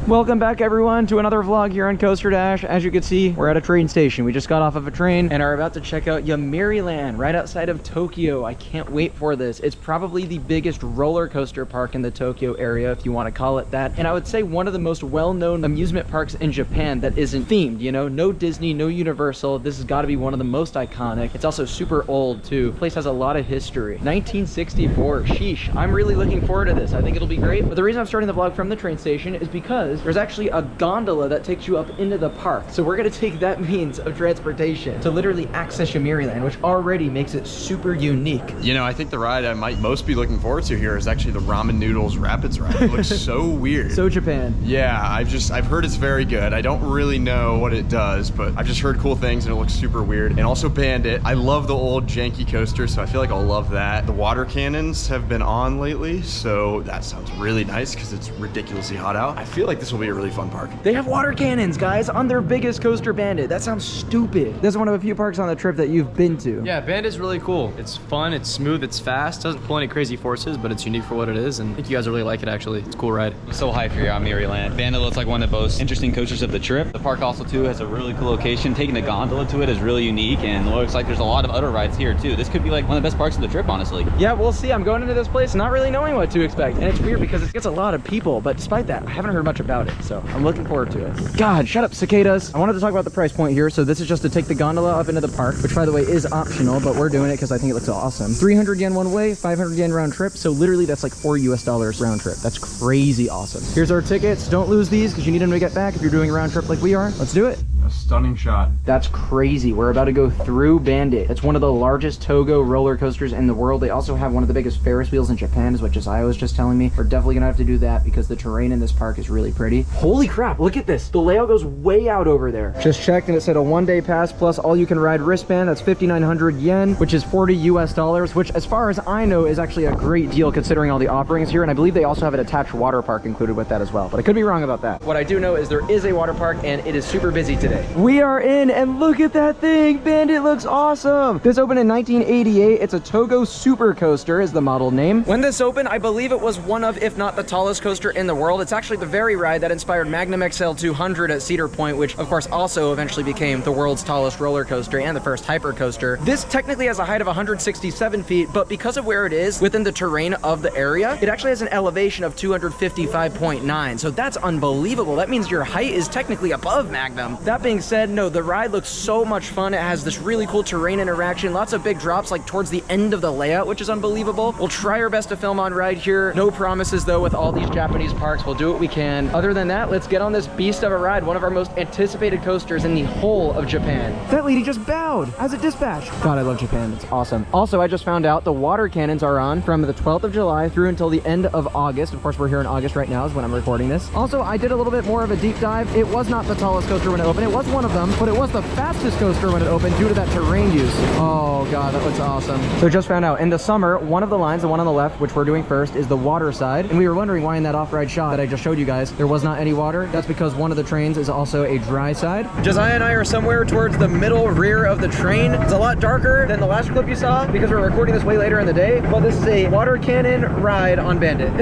Welcome back everyone to another vlog here on Coaster Dash. As you can see, we're at a train station. We just got off of a train and are about to check out Yomiuriland right outside of Tokyo. I can't wait for this. It's probably the biggest roller coaster park in the Tokyo area, if you want to call it that. And I would say one of the most well-known amusement parks in Japan that isn't themed, you know? No Disney, no Universal. This has got to be one of the most iconic. It's also super old too. The place has a lot of history. 1964, sheesh. I'm really looking forward to this. I think it'll be great. But the reason I'm starting the vlog from the train station is because there's actually a gondola that takes you up into the park. So we're gonna take that means of transportation to literally access Yomiuriland, which already makes it super unique. You know, I think the ride I might most be looking forward to here is actually the Ramen Noodles Rapids ride. It looks so weird. So Japan. Yeah, I've heard it's very good. I don't really know what it does, but I've just heard cool things and it looks super weird. And also Bandit. I love the old janky coaster, so I feel like I'll love that. The water cannons have been on lately, so that sounds really nice because it's ridiculously hot out. I feel like this will be a really fun park. They have water cannons, guys, on their biggest coaster, Bandit. That sounds stupid. This is one of a few parks on the trip that you've been to. Yeah, Bandit's really cool. It's fun, it's smooth, it's fast. Doesn't pull any crazy forces, but it's unique for what it is, and I think you guys will really like it, actually. It's a cool ride. I'm so hyped for Yomiuriland. Bandit looks like one of the most interesting coasters of the trip. The park also, too, has a really cool location. Taking the gondola to it is really unique, and it looks like there's a lot of other rides here, too. This could be like one of the best parks of the trip, honestly. Yeah, we'll see. I'm going into this place not really knowing what to expect, and it's weird because it gets a lot of people, but despite that, I haven't heard much about it, so I'm looking forward to it. God, shut up, cicadas. I wanted to talk about the price point here. So this is just to take the gondola up into the park, which by the way is optional, but we're doing it because I think it looks awesome. 300 yen one way, 500 yen round trip. So literally that's like $4 US round trip. That's crazy awesome. Here's our tickets. Don't lose these because you need them to get back if you're doing a round trip like we are. Let's do it. A stunning shot. That's crazy. We're about to go through Bandit. It's one of the largest Togo roller coasters in the world. They also have one of the biggest Ferris wheels in Japan, is what Josiah was just telling me. We're definitely gonna have to do that because the terrain in this park is really pretty. Holy crap, look at this. The layout goes way out over there. Just checked and it said a one-day pass plus all you can ride wristband. That's 5,900 yen, which is $40 US, which as far as I know is actually a great deal considering all the offerings here. And I believe they also have an attached water park included with that as well, but I could be wrong about that. What I do know is there is a water park and it is super busy today. We are in, and look at that thing. Bandit looks awesome. This opened in 1988. It's a Togo super coaster is the model name. When this opened, I believe it was one of, if not the tallest coaster in the world. It's actually the very ride that inspired Magnum XL 200 at Cedar Point, which of course also eventually became the world's tallest roller coaster and the first hyper coaster. This technically has a height of 167 feet, but because of where it is within the terrain of the area, it actually has an elevation of 255.9. So that's unbelievable. That means your height is technically above Magnum. That being said, no, the ride looks so much fun. It has this really cool terrain interaction, lots of big drops like towards the end of the layout, which is unbelievable. We'll try our best to film on ride here. No promises though with all these Japanese parks. We'll do what we can. Other than that, let's get on this beast of a ride, one of our most anticipated coasters in the whole of Japan. That lady just bowed as a dispatch. God, I love Japan. It's awesome. Also, I just found out the water cannons are on from the 12th of July through until the end of August. Of course, we're here in August right now is when I'm recording this. Also, I did a little bit more of a deep dive. It was not the tallest coaster when it opened. It was one of them, but it was the fastest coaster when it opened due to that terrain use. Oh God, that looks awesome. So just found out in the summer, one of the lines, the one on the left, which we're doing first, is the water side. And we were wondering why in that off-ride shot that I just showed you guys, there was not any water. That's because one of the trains is also a dry side. Josiah and I are somewhere towards the middle rear of the train. It's a lot darker than the last clip you saw because we're recording this way later in the day, but this is a water cannon ride on Bandit.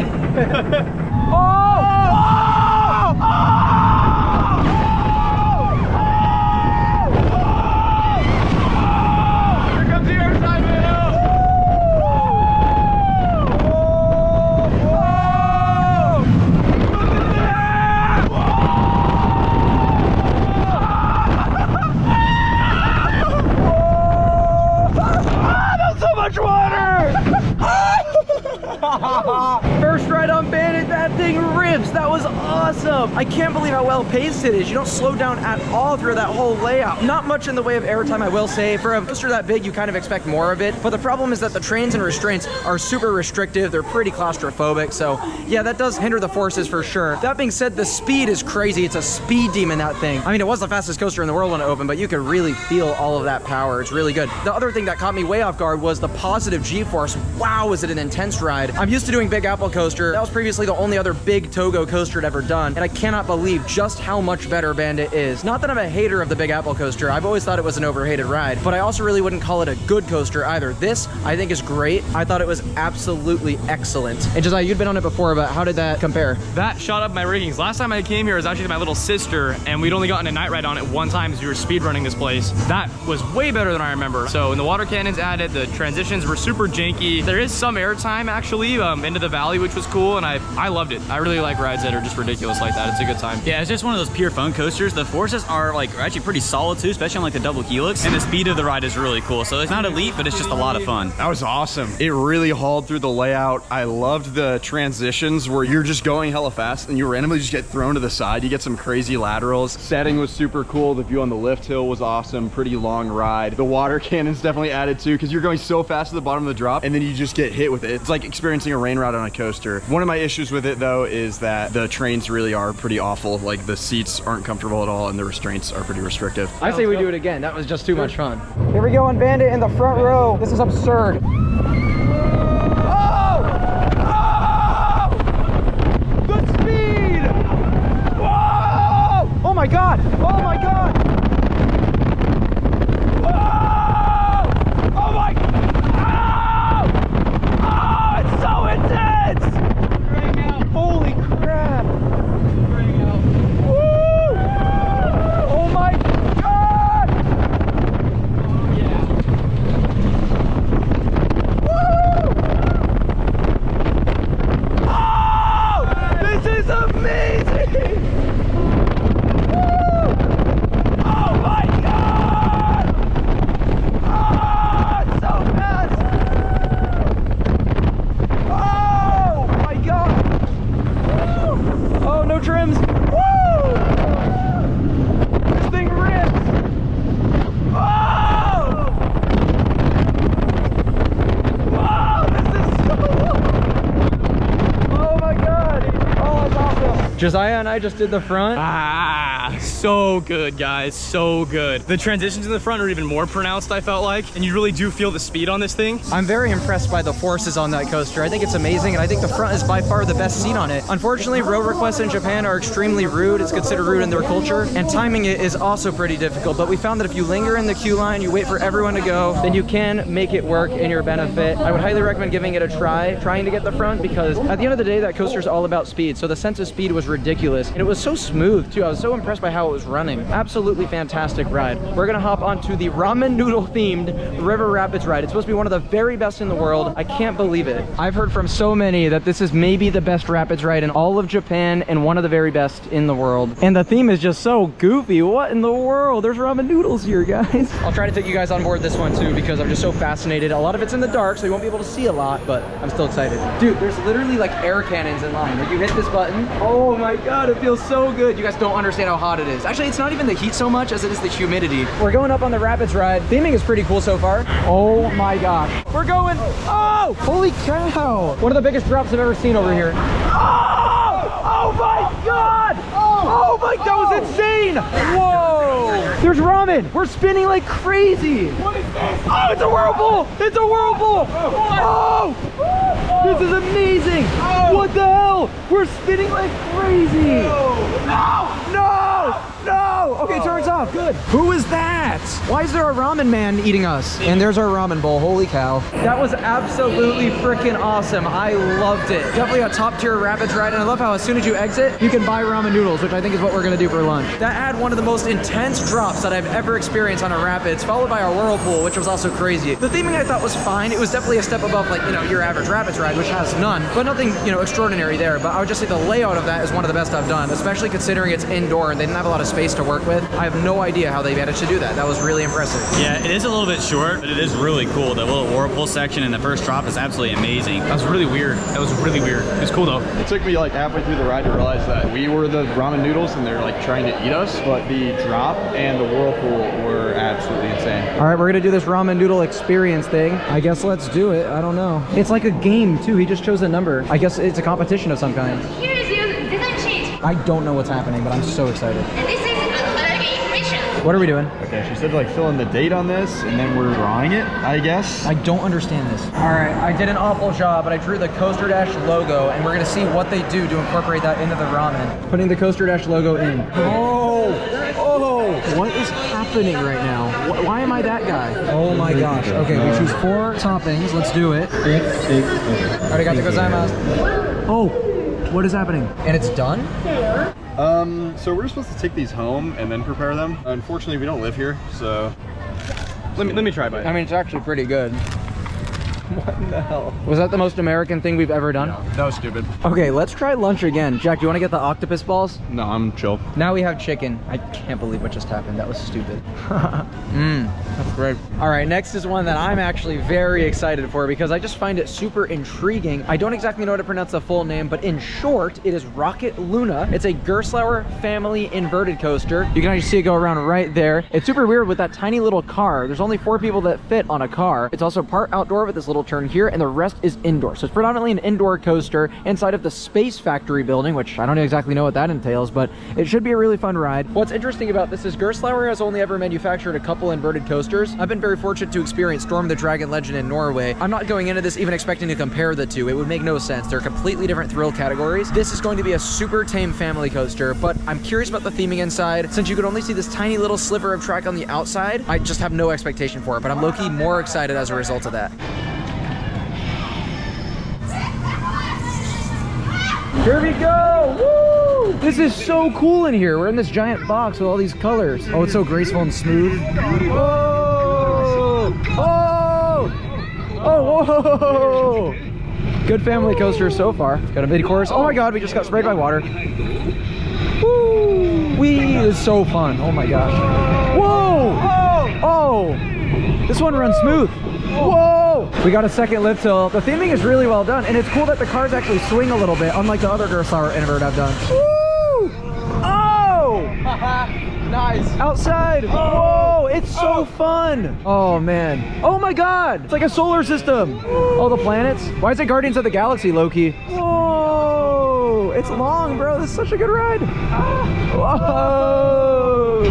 First ride on Bandit, that thing rips. That was awesome. I can't believe how well paced it is. You don't slow down at all through that whole layout. Not much in the way of airtime, I will say. For a coaster that big, you kind of expect more of it. But the problem is that the trains and restraints are super restrictive. They're pretty claustrophobic. So yeah, that does hinder the forces for sure. That being said, the speed is crazy. It's a speed demon, that thing. I mean, it was the fastest coaster in the world when it opened, but you could really feel all of that power. It's really good. The other thing that caught me way off guard was the positive G-force. Wow, was it an intense ride. I'm used to doing Big Apple coaster. That was previously the only other big Togo to a coaster I'd ever done, and I cannot believe just how much better Bandit is. Not that I'm a hater of the Big Apple coaster. I've always thought it was an overhated ride, but I also really wouldn't call it a good coaster either. This, I think, is great. I thought it was absolutely excellent. And Josiah, you'd been on it before, but how did that compare? That shot up my rankings. Last time I came here was actually with my little sister, and we'd only gotten a night ride on it one time as we were speed running this place. That was way better than I remember. So when the water cannons added, the transitions were super janky. There is some airtime actually into the valley, which was cool, and I loved it. I really like rides that are just ridiculous like that. It's a good time. Yeah, it's just one of those pure fun coasters. The forces are actually pretty solid too, especially on like the double helix, and the speed of the ride is really cool. So it's not elite, but it's just a lot of fun. That was awesome. It really hauled through the layout. I loved the transitions where you're just going hella fast and you randomly just get thrown to the side. You get some crazy laterals. Setting was super cool. The view on the lift hill was awesome. Pretty long ride. The water cannons definitely added too, because you're going so fast to the bottom of the drop and then you just get hit with it. It's like experiencing a rain ride on a coaster. One of my issues with it though is that the trains really are pretty awful. Like the seats aren't comfortable at all and the restraints are pretty restrictive. I say we do it again. That was just too much fun. Here we go on Bandit in the front row. This is absurd. Oh! Oh! The speed! Whoa! Oh my God! Oh my God! Whoa! Oh my God! Oh! It's so intense! Holy crap! Woo! Oh my God! Oh! This is amazing! Woo! Oh my God! Oh, it's so fast! Oh my God! Woo! Oh, no trims! Woo! This thing rips! Oh! Wow, this is so... Oh my God! Oh, that's awesome! Josiah and I just did the front. So good, guys, so good. The transitions in the front are even more pronounced, I felt like, and you really do feel the speed on this thing. I'm very impressed by the forces on that coaster. I think it's amazing, and I think the front is by far the best seat on it. Unfortunately, row requests in Japan are extremely rude. It's considered rude in their culture, and timing it is also pretty difficult, but we found that if you linger in the queue line, you wait for everyone to go, then you can make it work in your benefit. I would highly recommend giving it a try, trying to get the front, because at the end of the day, that coaster is all about speed, so the sense of speed was ridiculous, and it was so smooth, too. I was so impressed by how it was running. Absolutely fantastic ride. We're gonna hop onto the ramen noodle themed River Rapids ride. It's supposed to be one of the very best in the world. I can't believe it. I've heard from so many that this is maybe the best rapids ride in all of Japan and one of the very best in the world. And the theme is just so goofy. What in the world? There's ramen noodles here, guys. I'll try to take you guys on board this one too, because I'm just so fascinated. A lot of it's in the dark, so you won't be able to see a lot, but I'm still excited. Dude, there's literally like air cannons in line. Like you hit this button. Oh my God, it feels so good. You guys don't understand how hot it is. Actually, it's not even the heat so much as it is the humidity. We're going up on the rapids ride. Theming is pretty cool so far. Oh my gosh. We're going. Oh, holy cow. One of the biggest drops I've ever seen over here. Oh my God. Oh my, that was insane. Whoa. There's ramen. We're spinning like crazy. What is this? Oh, it's a whirlpool. It's a whirlpool. Oh, this is amazing. What the hell? We're spinning like crazy. No! Okay, turns off. Good. Who is that? Why is there a ramen man eating us? And there's our ramen bowl. Holy cow. That was absolutely freaking awesome. I loved it. Definitely a top tier rapids ride. And I love how as soon as you exit, you can buy ramen noodles, which I think is what we're going to do for lunch. That had one of the most intense drops that I've ever experienced on a rapids, followed by our whirlpool, which was also crazy. The theming I thought was fine. It was definitely a step above, like, your average rapids ride, which has none, but nothing, extraordinary there. But I would just say the layout of that is one of the best I've done, especially considering it's indoor and they didn't have a lot of space to work with. I have no idea how they managed to do that. That was really impressive. Yeah, it is a little bit short, but it is really cool. The little whirlpool section in the first drop is absolutely amazing. That was really weird. It was cool though. It took me like halfway through the ride to realize that we were the ramen noodles and they're like trying to eat us, but the drop and the whirlpool were absolutely insane. All right, we're gonna do this ramen noodle experience thing. I guess let's do it. I don't know. It's like a game too. He just chose a number. I guess it's a competition of some kind. Here is your design sheet. I don't know what's happening, but I'm so excited. And this is an allergy impression. What are we doing? Okay, she said to like fill in the date on this, and then we're drawing it, I guess. I don't understand this. All right, I did an awful job, but I drew the Coaster Dash logo, and we're gonna see what they do to incorporate that into the ramen. Putting the Coaster Dash logo in. Oh, what is happening right now? Why am I that guy? Oh my gosh. Okay, we choose 4 toppings. Let's do it. Arigatou gozaimasu. Oh, what is happening? And it's done? So we're supposed to take these home and then prepare them. Unfortunately, we don't live here, so let me try by. I mean, it's actually pretty good. What in the hell? Was that the most American thing we've ever done? No, that was stupid. Okay, let's try lunch again. Jack, do you want to get the octopus balls? No, I'm chill. Now we have chicken. I can't believe what just happened. That was stupid. That's great. All right, next is one that I'm actually very excited for because I just find it super intriguing. I don't exactly know how to pronounce the full name, but in short, it is Rocket Luna. It's a Gerstlauer family inverted coaster. You can actually see it go around right there. It's super weird with that tiny little car. There's only 4 people that fit on a car. It's also part outdoor with this little turn here, and the rest is indoor. So it's predominantly an indoor coaster inside of the Space Factory building, which I don't exactly know what that entails, but it should be a really fun ride. What's interesting about this is Gerstlauer has only ever manufactured a couple inverted coasters. I've been very fortunate to experience Storm the Dragon Legend in Norway. I'm not going into this even expecting to compare the two. It would make no sense. They're completely different thrill categories. This is going to be a super tame family coaster, but I'm curious about the theming inside. Since you could only see this tiny little sliver of track on the outside, I just have no expectation for it, but I'm low-key more excited as a result of that. Here we go! Woo! This is so cool in here. We're in this giant box with all these colors. Oh, it's so graceful and smooth. Whoa! Oh! Oh, whoa! Good family coaster so far. Got a mid-course. Oh my god, we just got sprayed by water. Woo! Wee! This is so fun. Oh my gosh. Whoa! Oh! This one runs smooth. Whoa! We got a second lift hill. The theming is really well done, and it's cool that the cars actually swing a little bit, unlike the other Gerstlauer invert I've done. Woo! Oh! Nice. Outside. Whoa! It's so fun. Oh man. Oh my god! It's like a solar system. Oh, the planets. Why is it Guardians of the Galaxy, Loki? Whoa! It's long, bro. This is such a good ride. Whoa!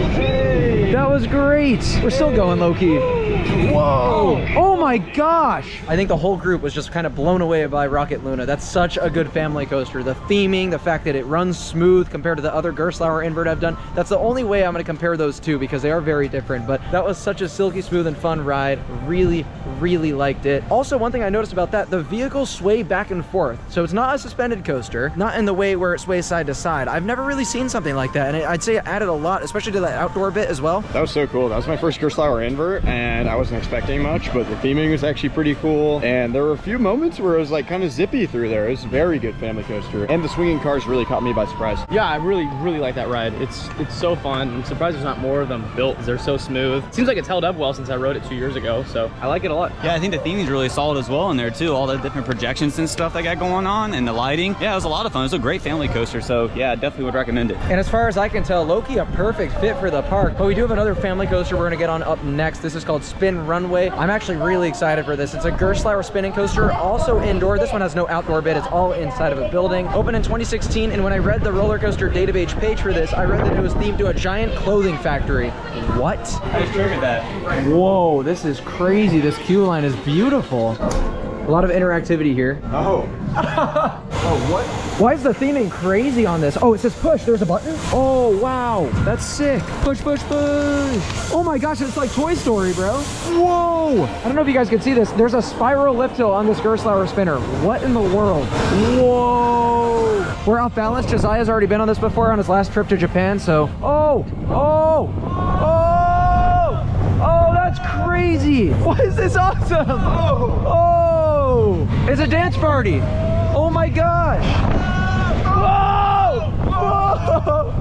That was great. We're still going, Loki. Whoa! Oh my gosh! I think the whole group was just kind of blown away by Rocket Luna. That's such a good family coaster. The theming, the fact that it runs smooth compared to the other Gerstlauer invert I've done. That's the only way I'm going to compare those two because they are very different. But that was such a silky smooth and fun ride. Really, really liked it. Also, one thing I noticed about that, the vehicles sway back and forth. So it's not a suspended coaster, not in the way where it sways side to side. I've never really seen something like that, and I'd say it added a lot, especially to that outdoor bit as well. That was so cool. That was my first Gerstlauer invert, and I wasn't expecting much, but the theming was actually pretty cool. And there were a few moments where it was like kind of zippy through there. It was a very good family coaster, and the swinging cars really caught me by surprise. Yeah, I really like that ride. It's so fun. I'm surprised there's not more of them built because they're so smooth. Seems like it's held up well since I rode it 2 years ago, so I like it a lot. Yeah, I think the theming is really solid as well in there too. All the different projections and stuff they got going on, and the lighting. Yeah, it was a lot of fun. It was a great family coaster, so yeah, definitely would recommend it. And as far as I can tell, Loki a perfect fit for the park. But we do have another family coaster we're gonna get on up next. This is called Spin Runway. I'm actually really excited for this. It's a Gerstlauer spinning coaster, also indoor. This one has no outdoor bit. It's all inside of a building. Opened in 2016, and when I read the roller coaster database page for this, I read that it was themed to a giant clothing factory. What? I just triggered that. Whoa, this is crazy. This queue line is beautiful. A lot of interactivity here. Oh. Oh, what? Why is the theming crazy on this? Oh, it says push. There's a button? Oh, wow. That's sick. Push, push, push. Oh my gosh, it's like Toy Story, bro. Whoa. I don't know if you guys can see this. There's a spiral lift hill on this Gerstlauer spinner. What in the world? Whoa. We're off balance. Josiah's already been on this before on his last trip to Japan, so. Oh, oh, oh. Oh, that's crazy. Why is this awesome? Oh, it's a dance party. Oh my gosh! Whoa! Whoa!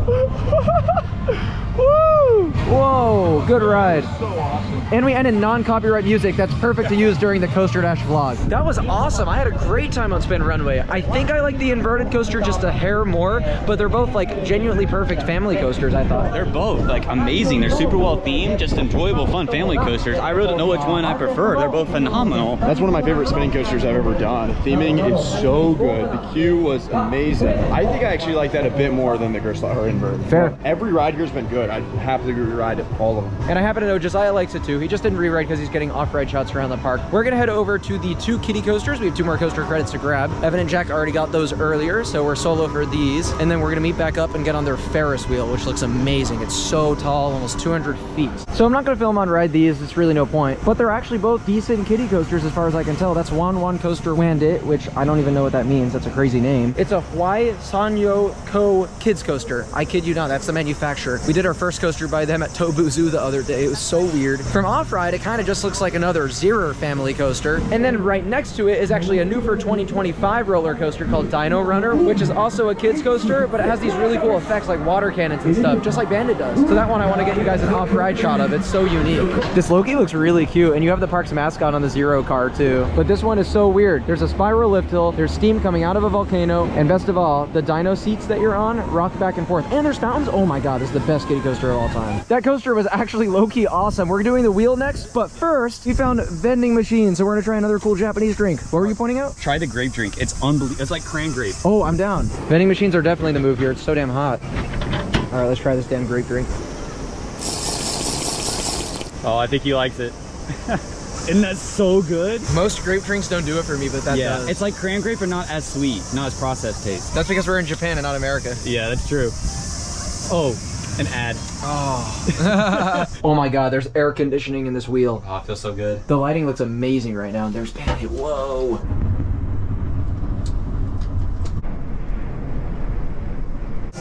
Woo! Whoa! go. Good ride. So awesome. And we ended non-copyright music. That's perfect to use during the Coaster Dash vlog. That was awesome. I had a great time on Spin Runway. I think I like the inverted coaster just a hair more, but they're both like genuinely perfect family coasters, I thought. They're both like amazing. They're super well themed, just enjoyable, fun family coasters. I really don't know which one I prefer. They're both phenomenal. That's one of my favorite spinning coasters I've ever done. The theming is so good. The queue was amazing. I think I actually like that a bit more than the Gerstlauer invert. Fair. Every ride here's been good. I'd happily ride all of them. And I happen to know Josiah likes it too. He just didn't re-ride because he's getting off-ride shots around the park. We're gonna head over to the 2 kiddie coasters. We have 2 more coaster credits to grab. Evan and Jack already got those earlier, so we're solo for these. And then we're gonna meet back up and get on their Ferris wheel, which looks amazing. It's so tall, almost 200 feet. So I'm not gonna film on ride these, it's really no point. But they're actually both decent kiddie coasters as far as I can tell. That's Wan Coaster Wandit, which I don't even know what that means. That's a crazy name. It's a Hawaii Sanyo Ko kids coaster. I kid you not, that's the manufacturer. We did our first coaster by them at Tobu Zoo the other day. It was so weird. From off-ride, it kind of just looks like another Zero family coaster. And then right next to it is actually a new for 2025 roller coaster called Dino Runner, which is also a kids coaster, but it has these really cool effects like water cannons and stuff, just like Bandit does. So that one I want to get you guys an off-ride shot of. It's so unique. This Loki looks really cute, and you have the park's mascot on the Zero car too. But this one is so weird. There's a spiral lift hill, there's steam coming out of a volcano, and best of all, the dino seats that you're on rock back and forth. And there's fountains. Oh my god, this is the best kiddie coaster of all time. That coaster was actually low-key awesome. We're doing the wheel next, but first, we found vending machines, so we're gonna try another cool Japanese drink. What were you pointing out? Try the grape drink. It's unbelievable. It's like cran grape. Oh, I'm down. Vending machines are definitely the move here. It's so damn hot. All right, let's try this damn grape drink. Oh, I think he likes it. Isn't that so good? Most grape drinks don't do it for me, but that does. It's like cran grape, but not as sweet, not as processed taste. That's because we're in Japan and not America. Yeah, that's true. Oh, an ad. Oh. Oh my god, there's air conditioning in this wheel. Oh, it feels so good. The lighting looks amazing right now. There's Bandit. Whoa.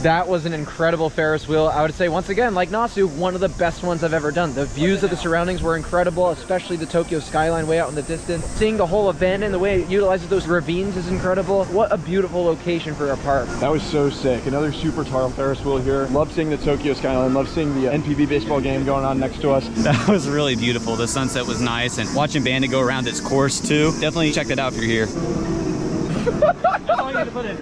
That was an incredible Ferris wheel. I would say, once again, like Nasu, one of the best ones I've ever done. The views of the surroundings were incredible, especially the Tokyo skyline way out in the distance. Seeing the whole event and the way it utilizes those ravines is incredible. What a beautiful location for a park. That was so sick. Another super tall Ferris wheel here. Love seeing the Tokyo skyline. Love seeing the NPB baseball game going on next to us. That was really beautiful. The sunset was nice, and watching Bandit go around its course too. Definitely check that out if you're here.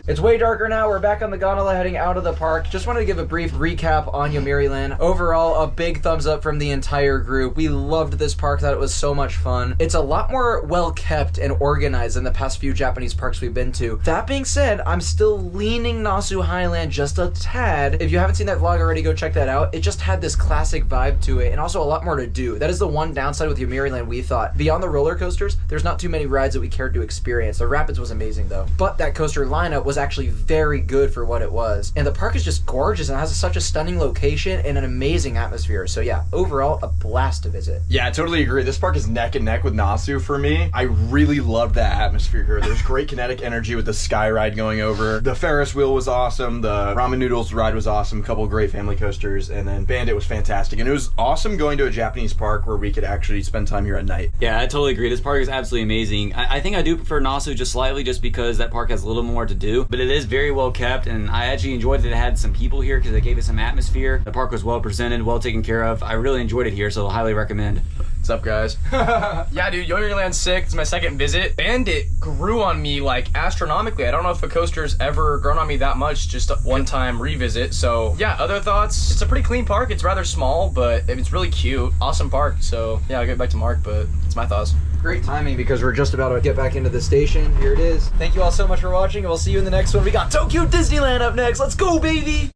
It's way darker now. We're back on the gondola heading out of the park. Just wanted to give a brief recap on Yomiuriland. Overall, a big thumbs up from the entire group. We loved this park, thought it was so much fun. It's a lot more well kept and organized than the past few Japanese parks we've been to. That being said, I'm still leaning Nasu Highland just a tad. If you haven't seen that vlog already, go check that out. It just had this classic vibe to it and also a lot more to do. That is the one downside with Yomiuriland, we thought. Beyond the roller coasters, there's not too many rides that we cared to experience. The Rapids was amazing though. But that coaster lineup was actually very good for what it was. And the park is just gorgeous and has such a stunning location and an amazing atmosphere. So yeah, overall, a blast to visit. Yeah, I totally agree. This park is neck and neck with Nasu for me. I really loved that atmosphere here. There's great kinetic energy with the sky ride going over. The Ferris wheel was awesome. The ramen noodles ride was awesome. A couple of great family coasters. And then Bandit was fantastic. And it was awesome going to a Japanese park where we could actually spend time here at night. Yeah, I totally agree. This park is absolutely amazing. I think I do prefer Nasu just slightly just because that park has a little more to do. But it is very well kept, and I actually enjoyed that it had some people here because it gave it some atmosphere. The park was well presented, well taken care of. I really enjoyed it here, so I'll highly recommend. What's up, guys? Yeah, dude, Yomiuriland's sick. It's my second visit. Bandit grew on me like astronomically. I don't know if a coaster's ever grown on me that much, just a one-time revisit. So yeah, other thoughts? It's a pretty clean park. It's rather small, but it's really cute. Awesome park. So yeah, I'll get back to Mark, but it's my thoughts. Great timing because we're just about to get back into the station. Here it is. Thank you all so much for watching, and we'll see you in the next one. We got Tokyo Disneyland up next. Let's go, baby!